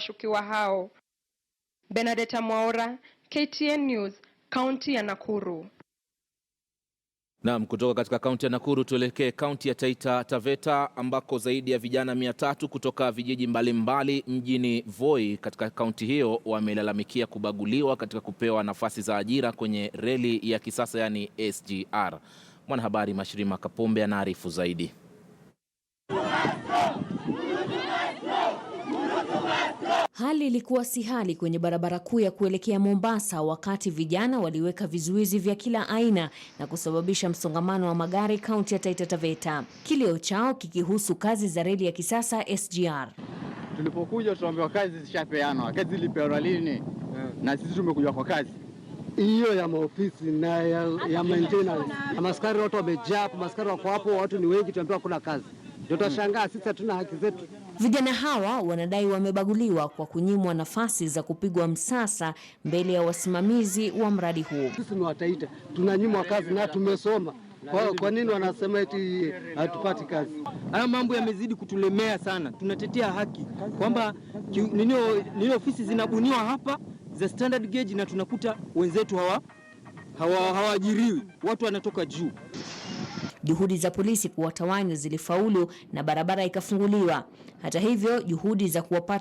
washukiwa hao. Benedetta Mwaura, KTN News, kaunti ya Nakuru. Naam, kutoka katika kaunti ya Nakuru tuelekee kaunti ya Taita Taveta ambako zaidi ya vijana 300 kutoka vijiji mbalimbali mjini Voi katika kaunti hiyo wamelalamikia kubaguliwa katika kupewa nafasi za ajira kwenye reli ya kisasa yani SGR. Mwanahabari Mashirima Kapombe anaarifu zaidi. Hali ilikuwa si hali kwenye barabara kuu ya kuelekea Mombasa wakati vijana waliweka vizuizi vya kila aina na kusababisha msongamano wa magari kaunti ya Taita Taveta. Kilio chao kikihusu kazi za reli ya kisasa SGR. Tulipokuja tuambiwa kazi zishapeanwa. Kazi ilipeanwa lini? Na sisi tumekuja kwa kazi. Hiyo ya maofisi na ya maintenance. Maskari watu wamejaa, maskari wako hapo, watu ni wengi, tuambiwa kuna kazi. Ndio tutashangaa sisi hatuna haki zetu. Vijana hawa wanadai wamebaguliwa kwa kunyimwa nafasi za kupigwa msasa mbele ya wasimamizi wa mradi huu. Sisi ni Wataita, tunanyimwa kazi na tumesoma. Kwa nini wanasema eti hatupati kazi? Haya mambo yamezidi kutulemea sana. Tunatetea haki kwamba nini ofisi zinabuniwa hapa za standard gauge na tunakuta wenzetu hawaajiriwi. Watu wanatoka juu. Juhudi za polisi kuwatawanya zilifaulu na barabara ikafunguliwa. Hata hivyo, juhudi za kuwapata